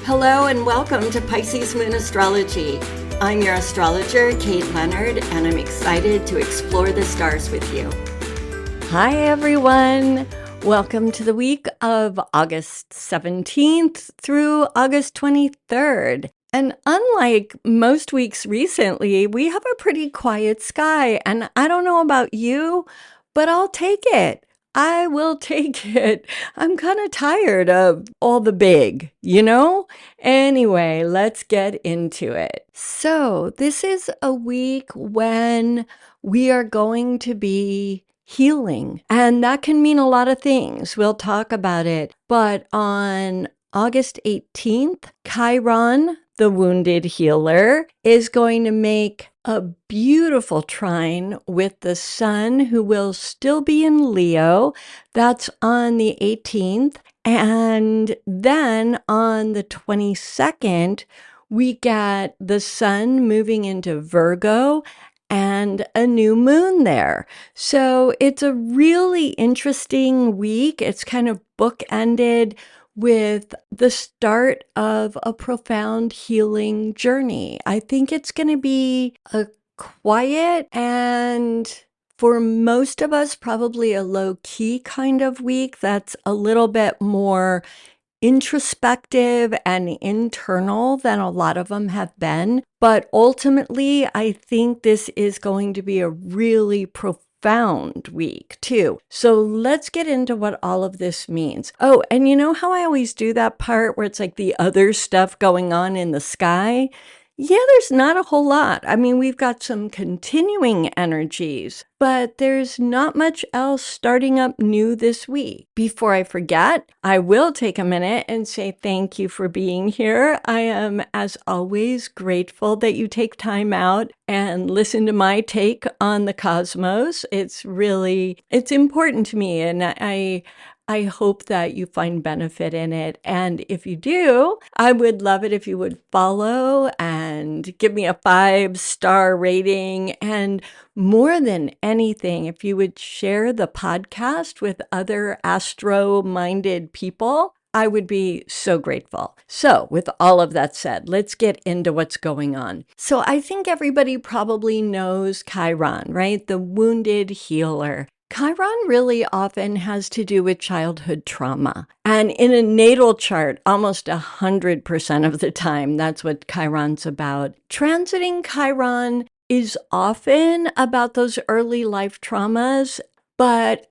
Hello and welcome to Pisces Moon Astrology. I'm your astrologer, Kate Leonard, and I'm excited to explore the stars with you. Hi, everyone. Welcome to the week of August 17th through August 23rd. And unlike most weeks recently, we have a pretty quiet sky. And I don't know about you, but I'll take it. I will take it. I'm kind of tired of all the big, Anyway, let's get into it. So, this is a week when we are going to be healing, and that can mean a lot of things. We'll talk about it. But on August 18th, Chiron, the wounded healer, is going to make a beautiful trine with the sun, who will still be in Leo. That's on the 18th. And then on the 22nd, we get the sun moving into Virgo and a new moon there. So it's a really interesting week. It's kind of bookended with the start of a profound healing journey. I think it's going to be a quiet and, for most of us, probably a low-key kind of week that's a little bit more introspective and internal than a lot of them have been. But ultimately, I think this is going to be a really profound week too. So let's get into what all of this means. Oh, and you know how I always do that part where it's like the other stuff going on in the sky? Yeah, there's not a whole lot. I mean, we've got some continuing energies, but there's not much else starting up new this week. Before I forget, I will take a minute and say thank you for being here. I am, as always, grateful that you take time out and listen to my take on the cosmos. It's important to me, and I hope that you find benefit in it. And if you do, I would love it if you would follow and give me a 5-star rating. And more than anything, if you would share the podcast with other astro-minded people, I would be so grateful. So with all of that said, let's get into what's going on. So I think everybody probably knows Chiron, right? The wounded healer. Chiron really often has to do with childhood trauma. And in a natal chart, almost 100% of the time, that's what Chiron's about. Transiting Chiron is often about those early life traumas, but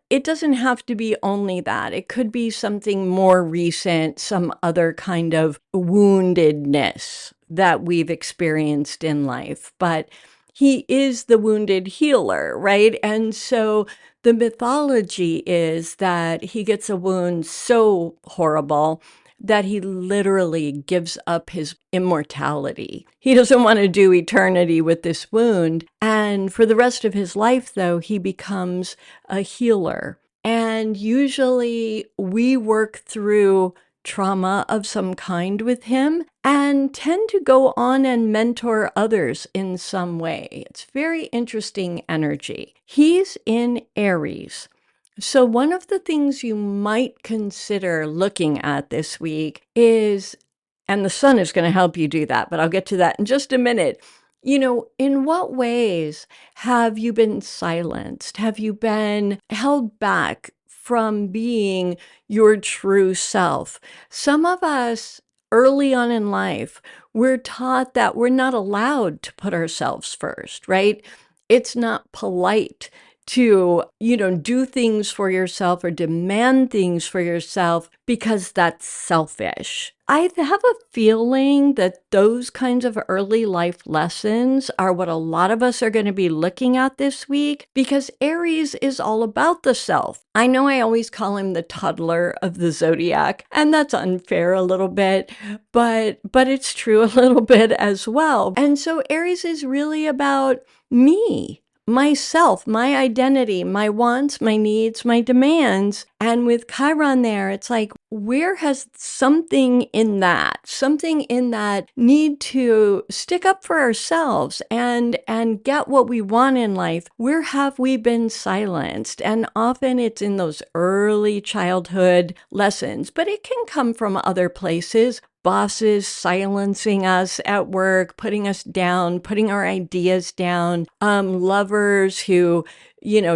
it doesn't have to be only that. It could be something more recent, some other kind of woundedness that we've experienced in life. But he is the wounded healer, right? And so the mythology is that he gets a wound so horrible that he literally gives up his immortality. He doesn't want to do eternity with this wound. And for the rest of his life, though, he becomes a healer. And usually we work through trauma of some kind with him and tend to go on and mentor others in some way. It's very interesting energy. He's in Aries. So one of the things you might consider looking at this week is, and the sun is going to help you do that, but I'll get to that in just a minute. In what ways have you been silenced? Have you been held back from being your true self? Some of us early on in life, we're taught that we're not allowed to put ourselves first, right? It's not polite to, do things for yourself or demand things for yourself because that's selfish. I have a feeling that those kinds of early life lessons are what a lot of us are going to be looking at this week, because Aries is all about the self. I know I always call him the toddler of the zodiac, and that's unfair a little bit, but it's true a little bit as well. And so Aries is really about me, myself, my identity, my wants, my needs, my demands. And with Chiron there, it's like, where has something in that need to stick up for ourselves and get what we want in life? Where have we been silenced? And often it's in those early childhood lessons, but it can come from other places. bosses silencing us at work, putting us down, putting our ideas down, lovers who,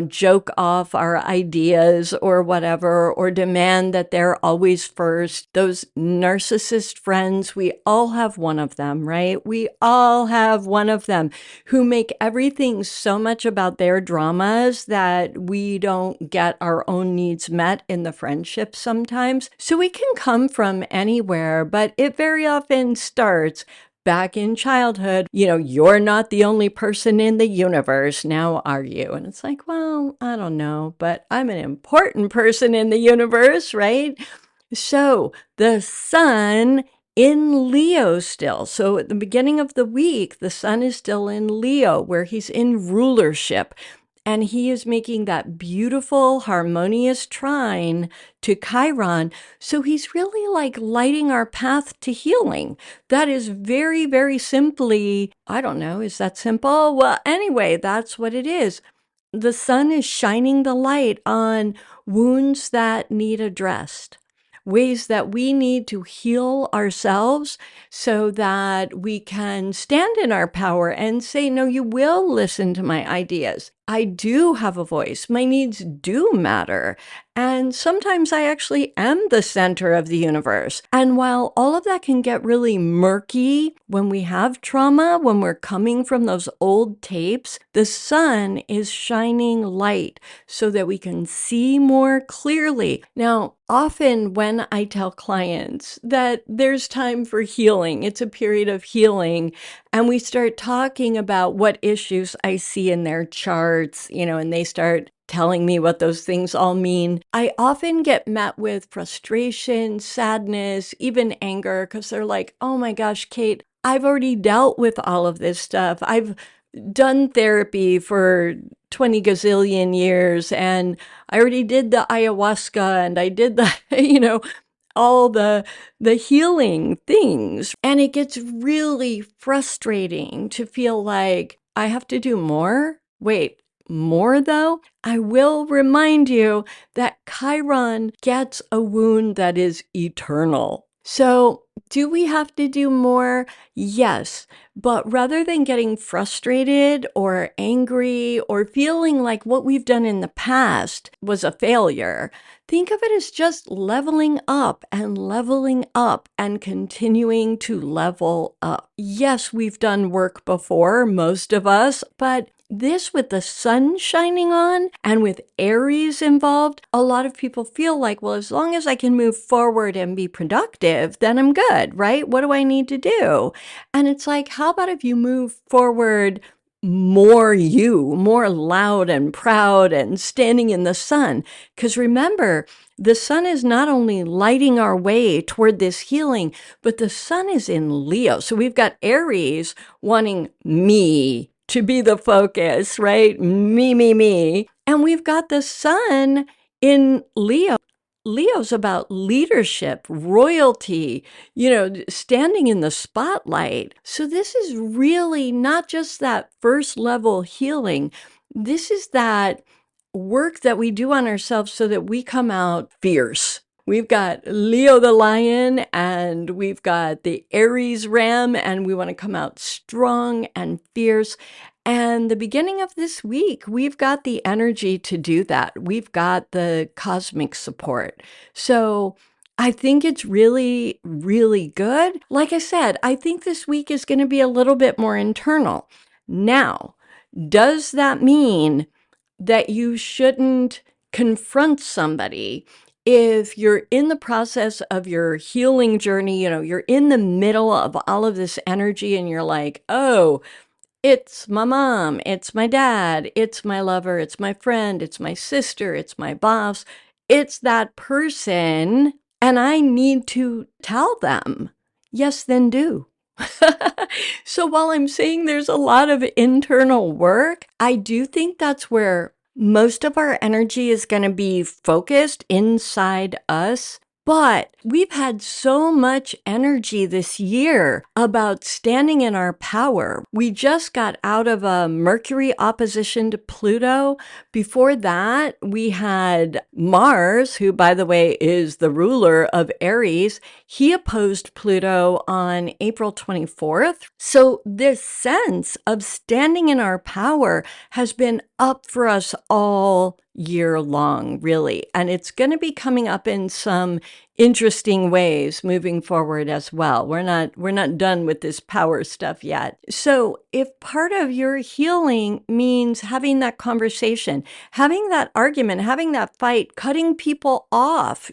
joke off our ideas or whatever, or demand that they're always first. Those narcissist friends, we all have one of them, right? We all have one of them who make everything so much about their dramas that we don't get our own needs met in the friendship sometimes. So we can come from anywhere, but it very often starts back in childhood. You're not the only person in the universe, now are you? And it's like, well, I don't know, but I'm an important person in the universe, right? So the sun in Leo still. So at the beginning of the week, the sun is still in Leo, where he's in rulership. And he is making that beautiful, harmonious trine to Chiron. So he's really like lighting our path to healing. That is very, very simply, I don't know, is that simple? Well, anyway, that's what it is. The sun is shining the light on wounds that need addressed, ways that we need to heal ourselves so that we can stand in our power and say, no, you will listen to my ideas. I do have a voice. My needs do matter. And sometimes I actually am the center of the universe. And while all of that can get really murky when we have trauma, when we're coming from those old tapes, the sun is shining light so that we can see more clearly. Now, often when I tell clients that there's time for healing, it's a period of healing, and we start talking about what issues I see in their charts, and they start telling me what those things all mean, I often get met with frustration, sadness, even anger, because they're like, oh my gosh, Kate, I've already dealt with all of this stuff. I've done therapy for 20 gazillion years, and I already did the ayahuasca, and I did the, all the healing things. And it gets really frustrating to feel like I have to do more. Wait, more though? I will remind you that Chiron gets a wound that is eternal. So do we have to do more? Yes. But rather than getting frustrated or angry or feeling like what we've done in the past was a failure, think of it as just leveling up and continuing to level up. Yes, we've done work before, most of us, but this with the sun shining on and with Aries involved, a lot of people feel like, well, as long as I can move forward and be productive, then I'm good, right? What do I need to do? And it's like, how about if you move forward more loud and proud and standing in the sun? Because remember, the sun is not only lighting our way toward this healing, but the sun is in Leo. So we've got Aries wanting me to be the focus, right? Me. And we've got the sun in Leo. Leo's about leadership, royalty, standing in the spotlight. So this is really not just that first level healing. This is that work that we do on ourselves so that we come out fierce. We've got Leo the lion and we've got the Aries ram, and we want to come out strong and fierce. And the beginning of this week, we've got the energy to do that. We've got the cosmic support. So I think it's really, really good. Like I said, I think this week is going to be a little bit more internal. Now, does that mean that you shouldn't confront somebody if you're in the process of your healing journey? You're in the middle of all of this energy and you're like, oh, it's my mom, it's my dad, it's my lover, it's my friend, it's my sister, it's my boss, it's that person, and I need to tell them. Yes, then do. So while I'm saying there's a lot of internal work, I do think that's where most of our energy is going to be focused inside us. But we've had so much energy this year about standing in our power. We just got out of a Mercury opposition to Pluto. Before that, we had Mars, who, by the way, is the ruler of Aries. He opposed Pluto on April 24th. So this sense of standing in our power has been up for us all year long, really. And it's going to be coming up in some interesting ways moving forward as well. We're not done with this power stuff yet. So if part of your healing means having that conversation, having that argument, having that fight, cutting people off,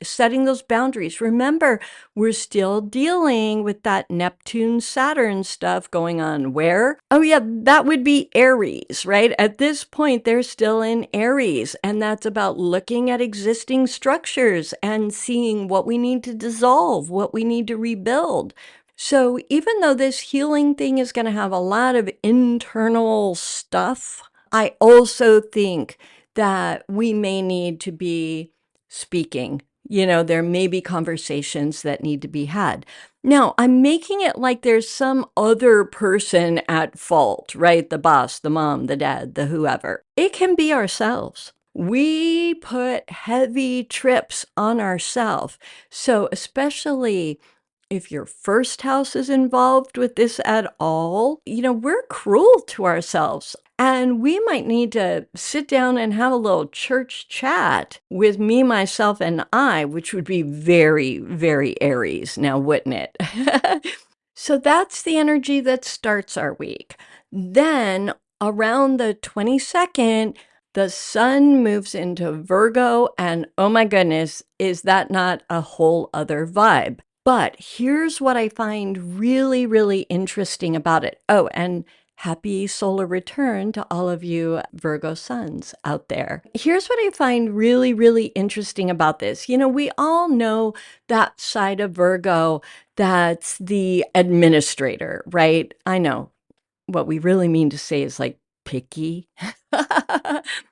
setting those boundaries. Remember, we're still dealing with that Neptune Saturn stuff going on. Where? Oh yeah, that would be Aries, right? At this point, they're still in Aries, and that's about looking at existing structures and seeing what we need to dissolve, what we need to rebuild. So even though this healing thing is going to have a lot of internal stuff, I also think that we may need to be speaking. There may be conversations that need to be had. Now, I'm making it like there's some other person at fault, right? The boss, the mom, the dad, the whoever. It can be ourselves. We put heavy trips on ourselves. So especially if your first house is involved with this at all, we're cruel to ourselves. And we might need to sit down and have a little church chat with me, myself, and I, which would be very, very Aries now, wouldn't it? So that's the energy that starts our week. Then around the 22nd, the sun moves into Virgo, and oh my goodness, is that not a whole other vibe? But here's what I find really, really interesting about it. Oh, and happy solar return to all of you Virgo suns out there. Here's what I find really, really interesting about this. We all know that side of Virgo that's the administrator, right? I know what we really mean to say is like picky.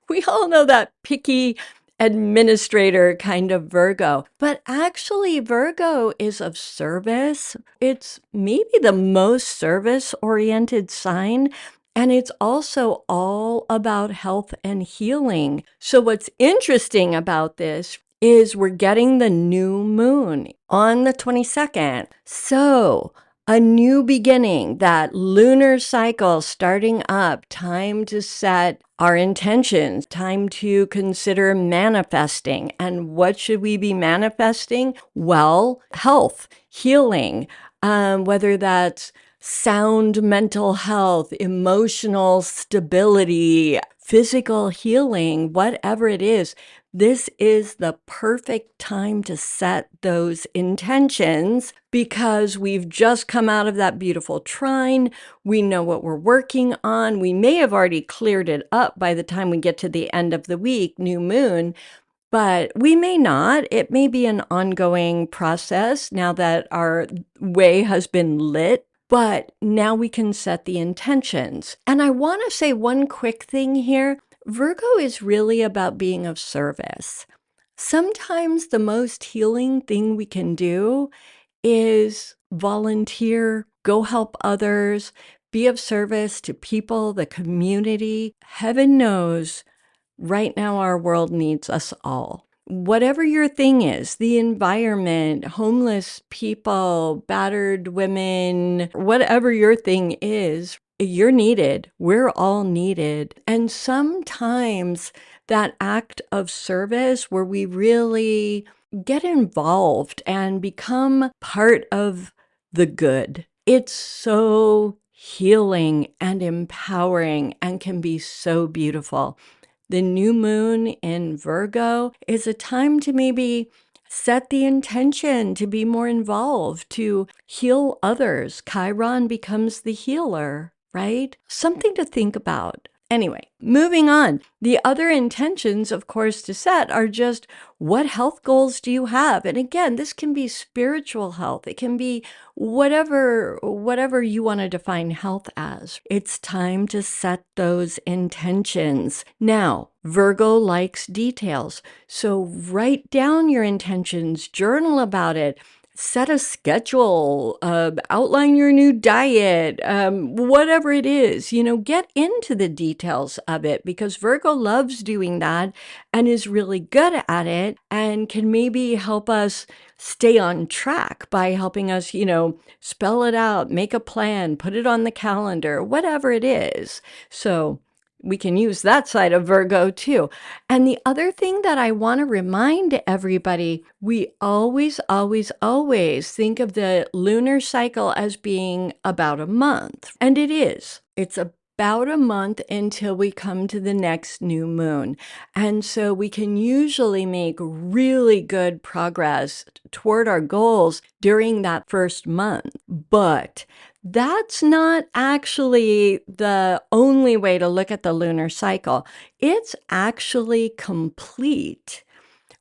We all know that picky administrator kind of Virgo, but actually Virgo is of service. It's maybe the most service-oriented sign, and it's also all about health and healing. So what's interesting about this is we're getting the new moon on the 22nd. So a new beginning, that lunar cycle starting up, time to set our intentions, time to consider manifesting. And what should we be manifesting? Well, health, healing, whether that's sound mental health, emotional stability, physical healing, whatever it is. This is the perfect time to set those intentions because we've just come out of that beautiful trine. We know what we're working on. We may have already cleared it up by the time we get to the end of the week, new moon, but we may not. It may be an ongoing process now that our way has been lit. But now we can set the intentions. And I want to say one quick thing here. Virgo is really about being of service. Sometimes the most healing thing we can do is volunteer, go help others, be of service to people, the community. Heaven knows right now our world needs us all. Whatever your thing is, the environment, homeless people, battered women, whatever your thing is, you're needed. We're all needed. And sometimes that act of service where we really get involved and become part of the good, it's so healing and empowering and can be so beautiful. The new moon in Virgo is a time to maybe set the intention to be more involved, to heal others. Chiron becomes the healer, right? Something to think about. Anyway, moving on. The other intentions, of course, to set are just what health goals do you have? And again, this can be spiritual health. It can be whatever you want to define health as. It's time to set those intentions. Now, Virgo likes details. So write down your intentions, journal about it. Set a schedule, outline your new diet, whatever it is, get into the details of it, because Virgo loves doing that and is really good at it and can maybe help us stay on track by helping us, spell it out, make a plan, put it on the calendar, whatever it is. So we can use that side of Virgo too. And the other thing that I want to remind everybody, we always, always, always think of the lunar cycle as being about a month. And it is. It's about a month until we come to the next new moon. And so we can usually make really good progress toward our goals during that first month. But that's not actually the only way to look at the lunar cycle. It's actually complete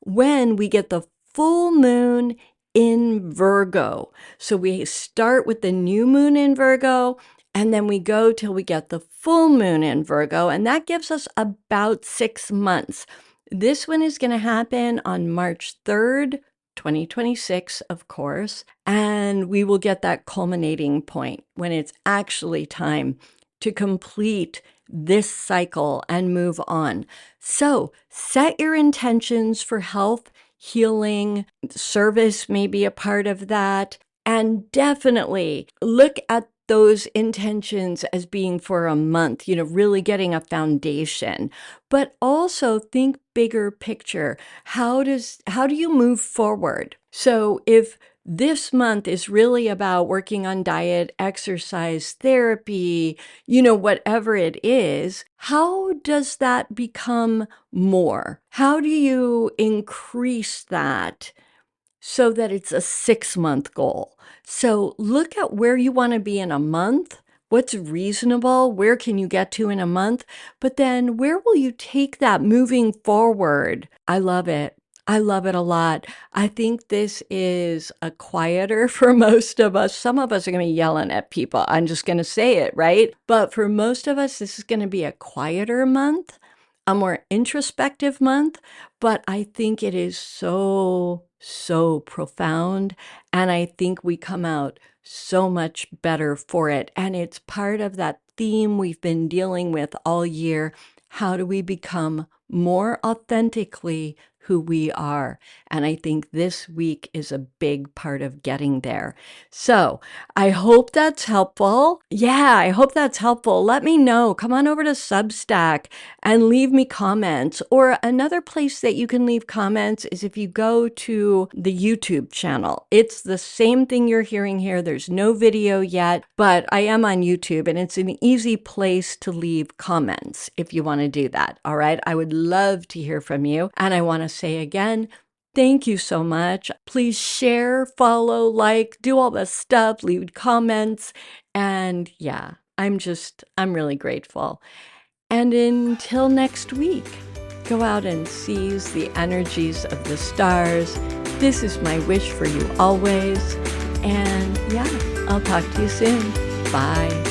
when we get the full moon in Virgo. So we start with the new moon in Virgo, and then we go till we get the full moon in Virgo, and that gives us about 6 months. This one is going to happen on March 3rd, 2026, of course, and we will get that culminating point when it's actually time to complete this cycle and move on. So set your intentions for health, healing, service may be a part of that, and definitely look at those intentions as being for a month, really getting a foundation, but also think bigger picture. How do you move forward? So if this month is really about working on diet, exercise, therapy, whatever it is, how does that become more? How do you increase that so that it's a 6-month goal? So look at where you want to be in a month. What's reasonable? Where can you get to in a month? But then where will you take that moving forward? I love it. I love it a lot. I think this is a quieter for most of us. Some of us are going to be yelling at people. I'm just going to say it, right? But for most of us, this is going to be a quieter month, a more introspective month. But I think it is so profound. And I think we come out so much better for it. And it's part of that theme we've been dealing with all year. How do we become more authentically who we are? And I think this week is a big part of getting there. So I hope that's helpful. Yeah, I hope that's helpful. Let me know. Come on over to Substack and leave me comments. Or another place that you can leave comments is if you go to the YouTube channel. It's the same thing you're hearing here. There's no video yet, but I am on YouTube, and it's an easy place to leave comments if you want to do that. All right. I would love to hear from you. And I want to say again, thank you so much. Please share, follow, like, do all the stuff, leave comments. And yeah, I'm really grateful. And until next week, go out and seize the energies of the stars. This is my wish for you always. And yeah, I'll talk to you soon. Bye.